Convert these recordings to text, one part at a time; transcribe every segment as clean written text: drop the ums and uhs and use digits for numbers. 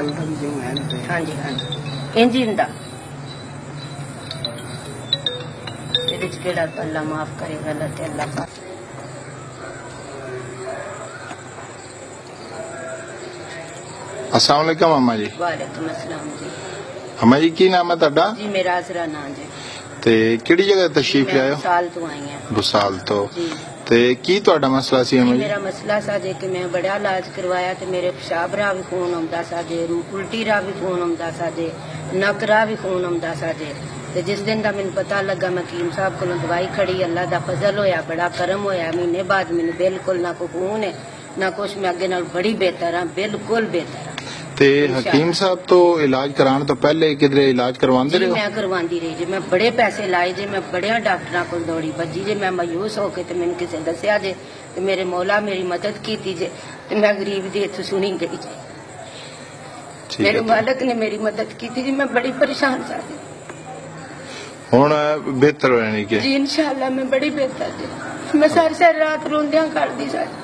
Symptom जो हैं ते हाँ जी हाँ जी इंज ही हुंदा ਇਹਦੇ ਚ ਕਿਹੜਾ ਅੱਲਾ ਮਾਫ ਕਰੇ ਗਲਤ ਹੈ ਅੱਲਾ ਪਾਕ अस्सलाम वालेकुम अम्मा जी। वालेकुम अस्सलाम जी अम्मा जी की नाम है ਤੁਹਾਡਾ जी मेरा आसरा ना जी ਤੇ ਕਿਹੜੀ ਜਗ੍ਹਾ ਤਸ਼ਰੀਫ मैं ਲਿਆਏ ਹੋ? साल तो आई हैं ਬੁਸਾਲ ਤੋਂ। जी ਤੇ ਕੀ ਤੁਹਾਡਾ ਮਸਲਾ ਸੀ ਅम्मा जी? मेरा मसला सा जे कि मैं बड़ा इलाज करवाया तो मेरे पेशाब रा भी खून आंदा सा जे उल्टी रा भी खून आंदा सा जे नक रा भी खून आंदा सा जे ते जिस दिन दा मैनू पता लगा मैं हकीम साहब कोलों दवाई खड़ी अल्लाह दा फजल होया बड़ा करम होया महीने बाद मैनू बिल्कुल ना कोई खून है ना कुछ मैं अगे नाल बड़ी बेहतर हाँ बिल्कुल बेहतर हाँ ਤੇ ਹਕੀਮ ਸਾਹਿਬ ਤੋਂ ਇਲਾਜ ਕਰਾਉਣ ਤੋਂ ਪਹਿਲੇ ਕਿਧਰੇ ਇਲਾਜ ਕਰਵਾਉਂਦੇ जी ਰਹੇ ਹੋ? मैं करवांदी रही जी मैं बड़े पैसे लाए जे मैं बड़े डॉक्टरों को दौड़ी भजी जे मैं मायूस होके ते मैनू किसी दसिया जे ते मेरे मौला मेरी मदद की जे ते मैं गरीब दी इत्थों सुनी गई जे ਠੀਕ मेरे ਹੈ। मालिक ने मेरी मदद की जी मैं बड़ी परेशान था जी ਹੁਣ ਬਿਹਤਰ ਹੋਇਆ ਨਹੀਂ ਕਿ जी इंशाल्लाह मैं बड़ी बेहतर जी मैं सारी रात रोंदियां कर दी सारी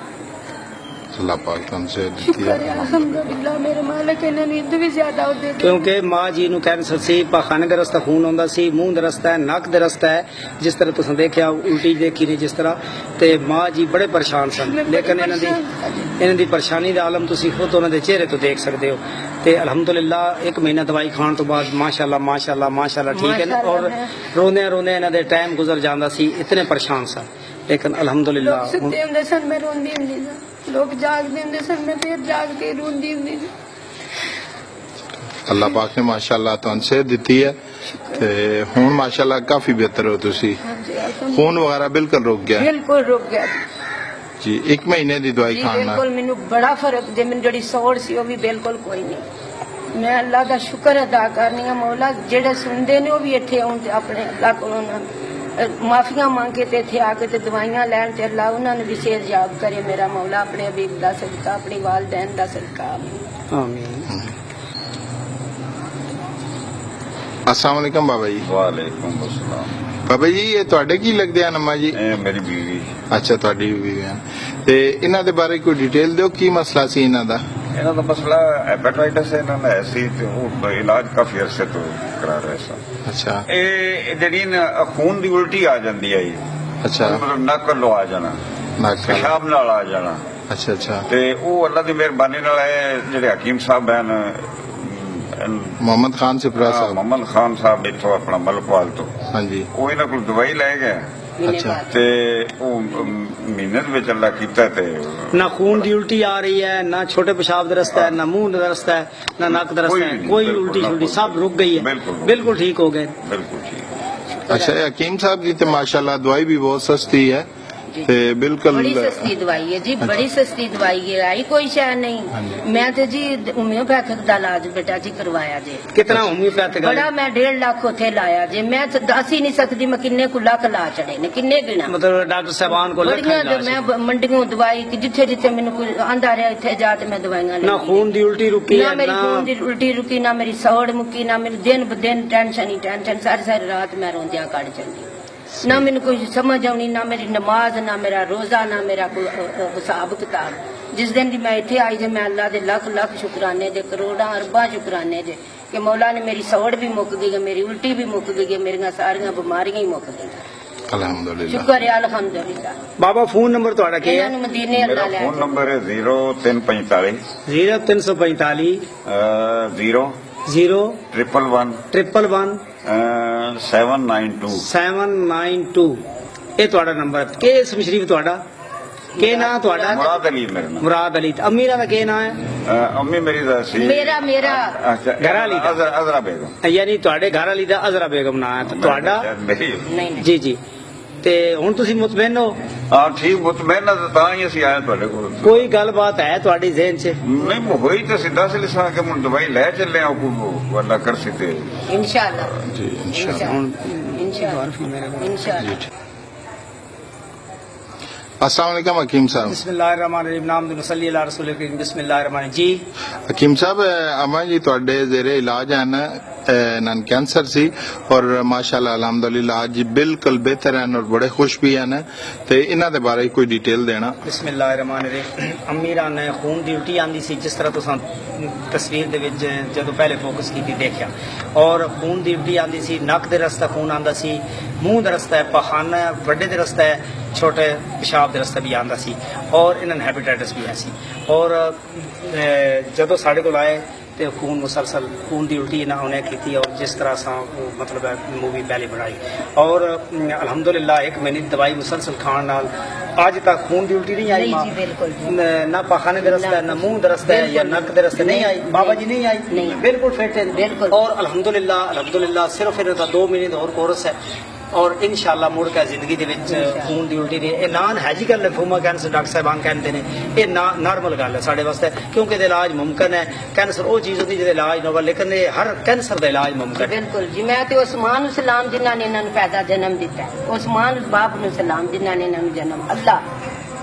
ਅੱਲਾਹ ਪਾਕ ਤੁਹਾਨੂੰ ਸੇ ਦਿੱਤੀ शुक्र है अल्हम्दुलिल्लाह मेरे मालिक ने नींद भी ज्यादा होते क्योंकि माँ जी ਨੂੰ ਕੈਂਸਰ ਸੀ ਪਾਖਾਨੇ ਦਾ ਰਸਤਾ ਖੂਨ ਆਉਂਦਾ ਸੀ ਮੂੰਹ ਦਾ ਰਸਤਾ ਹੈ ਨੱਕ ਦਾ ਰਸਤਾ ਹੈ ਜਿਸ ਤਰ੍ਹਾਂ ਤੁਸੀਂ ਦੇਖਿਆ ਉਲਟੀ ਦੇਖੀ ਨੇ ਜਿਸ ਤਰ੍ਹਾਂ ਤੇ ਮਾਂ ਜੀ ਬੜੇ ਪਰੇਸ਼ਾਨ ਸਨ ਲੇਕਿਨ ਇਹਨਾਂ ਦੀ ਪਰੇਸ਼ਾਨੀ ਦਾ ਆਲਮ ਤੁਸੀਂ ਖੁਦ ਉਹਨਾਂ ਦੇ ਚਿਹਰੇ ਤੋਂ ਦੇਖ ਸਕਦੇ ਹੋ ਤੇ ਅਲਹਮਦੁਲਿਲਾ 1 ਮਹੀਨਾ ਦਵਾਈ ਖਾਣ ਤੋਂ ਬਾਅਦ ਮਾਸ਼ਾਅੱਲਾ ਮਾਸ਼ਾਅੱਲਾ ਮਾਸ਼ਾਅੱਲਾ ਠੀਕ ਹੈ ਔਰ ਰੋਂਦੇ ਰੋਂਦੇ ਇਹਨਾਂ ਦੇ ਟਾਈਮ ਗੁਜ਼ਰ ਜਾਂਦਾ ਸੀ ਇਤਨੇ ਪਰੇਸ਼ਾਨ ਸਨ ਲੇਕਿਨ ਅਲਹਮਦੁਲਿਲਾ लोग सुते हुंदे सन मैं रोंदी हुंदी सी लोग जागदे हुंदे सन मैं फिर जाग के रोंदी हुंदी सी ਅੱਲਾਹ ਪਾਕ ਨੇ ਮਾਸ਼ਾਅੱਲਾ ਤੁਹਾਨੂੰ ਸੇ ਦਿੱਤੀ ਹੈ ਤੇ ਹੁਣ ਮਾਸ਼ਾਅੱਲਾ ਕਾਫੀ ਬਿਹਤਰ ਹੋ ਤੁਸੀਂ। हाँ जी अल्हम्दुलिल्लाह ਖੂਨ ਵਗੈਰਾ ਬਿਲਕੁਲ ਰੁਕ ਗਿਆ बिल्कुल रुक गया ਜੀ 1 ਮਹੀਨੇ ਦੀ ਦਵਾਈ जी ਖਾਣ ਨਾਲ। बिल्कुल मैनू बड़ा फर्क जे मैनू जड़ी सौड़ सी वो भी बिल्कुल कोई नहीं मैं अल्लाह दा शुक्र अदा करनी है मौला जेड़े सुनदे ने वो भी इत्थे आउण ते अपने अल्लाह कोलों माफियां मांग के ते इत्थे आके ते दवाइयां लैण ते अल्लाह उन्हां नूं भी सेहतयाब करे मेरा मौला अपने हबीब दा सदका अपनी वालदैन दा सदका ਆਮੀਨ अस्सलाम वालेकुम बाबा जी। वालेकुम अस्सलाम। ਬਾਬਾ ਜੀ ਇਹ ਤੁਹਾਡੇ ਕੀ ਲੱਗਦੇ ਹਨ ਅੰਮਾ ਜੀ? ਇਹ ਮੇਰੀ ਬੀਵੀ। ਅੱਛਾ ਤੁਹਾਡੀ ਵੀ ਹੈ ਤੇ ਇਹਨਾਂ ਦੇ ਬਾਰੇ ਕੋਈ ਡਿਟੇਲ ਦਿਓ ਕੀ ਮਸਲਾ ਸੀ ਇਹਨਾਂ ਦਾ? ਇਹਨਾਂ ਦਾ ਮਸਲਾ ਹੈਪੇਟਾਈਟਸ ਇਹਨਾਂ ਦਾ ਸੀ ਤੇ ਉਹ ਇਲਾਜ ਕਾਫੀ ਅਰਸੇ ਤੋਂ ਕਰਾ ਰਹੇ ਸਨ। ਅੱਛਾ ਇਹ ਜਿਹੜੀ ਖੂਨ ਦੀ ਉਲਟੀ ਆ ਜਾਂਦੀ ਹੈ ਜੀ ਅੱਛਾ ਮਤਲਬ ਨੱਕ ਵੱਲੋਂ ਆ ਜਾਣਾ ਪਿਸ਼ਾਬ ਨਾਲ ਆ ਜਾਣਾ ਅੱਛਾ ਅੱਛਾ ਤੇ ਉਹ ਅੱਲਾ ਦੀ ਮਿਹਰਬਾਨੀ ਨਾਲ ਇਹ ਜਿਹੜੇ ਹਕੀਮ ਸਾਹਿਬ ਹਨ मोहम्मद खान सिपरा साहब। ਮੁਹੰਮਦ ਖਾਨ ਸਾਹਿਬ ਇੱਥੋਂ ਆਪਣਾ ਮਲਕਵਾਲ ਤੋਂ हाँ जी ਉਹ ਇਹਨਾਂ ਕੋਲ ਦਵਾਈ ਲੈ ਗਏ महीने अच्छा। बाद ਤੇ ਉਹ ਮਹੀਨੇ ਦੇ ਵਿੱਚ ਅੱਲਾ ਕੀਤਾ ਤੇ ਨਾ ਖੂਨ ਦੀ ਉਲਟੀ ਆ ਰਹੀ ਹੈ ਨਾ ਛੋਟੇ ਪਿਸ਼ਾਬ ਦਾ ਰਸਤਾ ਹੈ ਨਾ ਮੂੰਹ ਦਾ ਰਸਤਾ ਹੈ ਨਾ ਨੱਕ ਦਾ ਰਸਤਾ ਹੈ ਕੋਈ ਉਲਟੀ ਛੁਲਟੀ ਸਭ ਰੁਕ ਗਈ ਹੈ ਬਿਲਕੁਲ ਠੀਕ ਹੋ ਗਏ ਬਿਲਕੁਲ ਠੀਕ। अच्छा हकीम साहब जी तो माशाल्लाह दवाई भी बहुत सस्ती है ते बिल्कुल बड़ी सस्ती दवाई है जी बड़ी सस्ती दवाई है आई कोई शय नहीं मैं तो जी होम्योपैथिक का इलाज बेटा जी करवाया जी कितना होम्योपैथिक बड़ा मैं 1.5 लाख उथे लाया जे मैं तो दस ही नहीं सकती मैं किन्ने को लाख ला चढ़े ने किन्ने गिना मतलब डॉक्टर साहबान को बड़ियां जो मैं मंडियों दवाई जिथे जिथे मैनू कोई आंदा रहा इथे जा ते मैं दवाइयां ना खून दी उल्टी रुकी ना है मेरी ना खून दी उल्टी रुकी ना मेरी सौड़ मुक्की ना मेरी दिन ब दिन टेंशन ही टेंशन सारी सारी रात मैं रोंदियां कट जांदी ना मैनू कोई समझ आनी ना मेरी नमाज ना मेरा रोजा ना मेरा कोई हिसाब किताब जिस दिन दी मैं इत्थे आई जे मैं अल्लाह दे लख लख शुक्राने दे करोड़ां अरबां शुक्राने दे कि मौला ने मेरी सौड़ भी मुक गई है मेरी उल्टी भी मुक गई है मेरी सारियां बीमारियां ही मुक गई अल्हम्दुलिल्लाह शुक्र है अल्हम्दुलिल्लाह बाबा फोन नंबर ਤੁਹਾਡਾ ਕੀ इन्हां है? नूं मदीने ਮੇਰਾ अल्लाह ले ਫੋਨ ਨੰਬਰ ਹੈ 0345 0345 0 0 111 111 792 792 ਇਹ ਤੁਹਾਡਾ ਨੰਬਰ ਕੇ ਇਸਮ ਸ਼ਰੀਫ ਤੁਹਾਡਾ ਕੀ ਨਾਂ ਤੁਹਾਡਾ? ਮੁਰਾਦ ਅਲੀ ਮੇਰਾ ਨਾਮ। ਮੁਰਾਦ ਅਲੀ ਤੇ ਅੰਮੀ ਦਾ ਕੀ ਨਾਂ ਹੈ? ਅੰਮੀ ਮੇਰੀ ਦਾ ਸੀ मेरा ਅੱਛਾ ਘਰ ਵਾਲੀ ਦਾ? ਅਜ਼ਰਾ ਬੇਗਮ ਯਾਨੀ ਤੁਹਾਡੇ ਘਰ ਵਾਲੀ ਦਾ ਅਜ਼ਰਾ ਬੇਗਮ ਨਾਂ ਹੈ ਤੇ ਤੁਹਾਡਾ? ਮੇਰੀ नहीं नहीं ਜੀ ਜੀ ਤੇ ਹੁਣ ਤੁਸੀਂ ਮੁਤਮਿਨ ਹੋ ਹਾਂ ਠੀਕ ਮੁਤਮੈਨ ਤਾਂ ਹੀ ਅਸੀਂ ਆਏ ਤੁਹਾਡੇ ਕੋਲ ਕੋਈ ਗੱਲਬਾਤ ਹੈ ਤੁਹਾਡੀ ਜ਼ਿਹਨ 'ਚ? ਨਹੀਂ ਹੋਈ ਤਾਂ ਸਿੱਧਾ ਸਿਲਸਾ ਕਿ ਮੈਂ ਦਵਾਈ ਲੈ ਚੱਲੇ ਆ ਕੋ ਅੱਲਾ ਕਰ ਸਿੱਤੇ इंशाल्लाह जी इंशाल्लाह इंशाल्लाह इंशाल्लाह अस्सलाम वालेकुम हकीम साहब। बिस्मिल्लाहिर्रहमानिर्रहीम नाम नसल्ली अला रसूल करीम बिस्मिल्लाहिर्रहमानिर्रहीम जी हकीम साहब अम्मा जी ਤੁਹਾਡੇ ਜ਼ੇਰੇ ਇਲਾਜ ਹਨ ਇਹਨਾਂ ਨੂੰ ਕੈਂਸਰ ਸੀ ਔਰ ਮਾਸ਼ਾਅੱਲਾ ਅਲਹਮਦੁਲਿਲਾ ਅੱਜ ਬਿਲਕੁਲ ਬਿਹਤਰ ਹਨ ਔਰ ਬੜੇ ਖੁਸ਼ ਵੀ ਹਨ ਤੇ ਇਹਨਾਂ ਦੇ ਬਾਰੇ ਕੋਈ ਡਿਟੇਲ ਦੇਣਾ। ਬਿਸਮਿਲ੍ਲਾਹਿਰਰਹਿਮਾਨਿਰਰਹੀਮ। ਅਮੀਰਾਂ ਨੇ ਖੂਨ ਦੀ ਉਲਟੀ ਆਂਦੀ ਸੀ, ਜਿਸ ਤਰ੍ਹਾਂ ਤੁਸੀਂ ਤਸਵੀਰ ਦੇ ਵਿੱਚ ਜਦੋਂ ਪਹਿਲੇ ਫੋਕਸ ਕੀਤੀ ਦੇਖਿਆ, ਔਰ ਖੂਨ ਦੀ ਉਲਟੀ ਆਂਦੀ ਸੀ, ਨੱਕ ਦੇ ਰਸਤਾ ਖੂਨ ਆਂਦਾ ਸੀ, ਮੂੰਹ ਦੇ ਰਸਤਾ ਪਖਾਨਾ ਵੱਡੇ ਦੇ ਰਸਤਾ ਹੈ, ਛੋਟੇ ਪਿਸ਼ਾਬ ਦੇ ਰਸਤੇ ਵੀ ਆਂਦਾ ਸੀ, ਔਰ ਇਹਨਾਂ ਨੂੰ ਹੈਪੇਟਾਈਟਸ ਵੀ ਹੈ ਸੀ। ਔਰ ਜਦੋਂ ਸਾਡੇ ਕੋਲ ਆਏ ਤੇ ਖੂਨ ਮੁਸਲਸਲ ਖੂਨ ਦੀ ਉਲਟੀ ਇਹਨਾਂ ਉਹਨੇ ਕੀਤੀ, ਔਰ ਜਿਸ ਤਰ੍ਹਾਂ ਸਾਂ ਮਤਲਬ मूवी पहले बनाई, और अल्हम्दुलिल्लाह 1 महीने की दवाई मुसलसल खाण नाल आज तक खून की उल्टी नहीं आई। नहीं जी, बिल्कुल जी। ना पाखाने दे रस्ता है, ना मुंह दे रस्ता है, या नक दे रस्ते नहीं आई। बाबा जी नहीं आई, नहीं। बिल्कुल फिट है बिल्कुल। और अल्हम्दुलिल्लाह सिर्फ इन्हें 2 महीने का और कोर्स है, और इंशाअल्लाह मुड़ के जिंदगी दे विच खून दी उल्टी दी ए नान हैजिकल लिम्फोमा कैंसर डॉक्टर साहबान कहते हैं ये नॉर्मल गल है साडे वास्ते, क्योंकि इहदा इलाज मुमकिन है। कैंसर वो चीज़ होती जिहदा इलाज ना होवे, लेकिन ये हर कैंसर दा इलाज मुमकिन है। बिल्कुल जी। मैं तो उस्मान सलाम जिन्हां ने इन्हां नूं पैदा जन्म दिता है, उस्मान बाप नूं सलाम जिन्हां ने इन्हां नूं जन्म, अल्लाह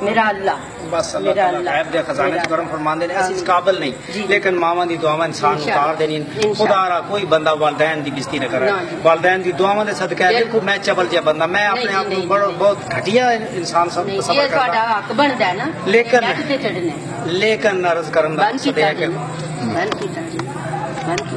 मेरा अल्लाह बस अल्लाह ताला गैब दे खजाने च करम फरमांदे ने, असीं इस काबिल जी। नहीं, लेकिन मावां दी दुआवां इंसान नूं उतार देनी। इंशाअल्लाह। खुदा रा कोई बंदा वालदैन दी बेइज्जती न करे, ना जी। वालदैन दी दुआवां दे सदका बिल्कुल। देखो मैं चबल जिहा बंदा, मैं अपने नहीं आप जी, नूं नहीं, बड़ा नहीं। बहुत घटिया इंसान नहीं, सबर ये करदा, साडा हक बनदा है ना, लेकिन ते चढ़ना है। लेकिन अर्ज करन दा बंद मकसद कीता है जी, कि बंद कीता जी, बंद कीता।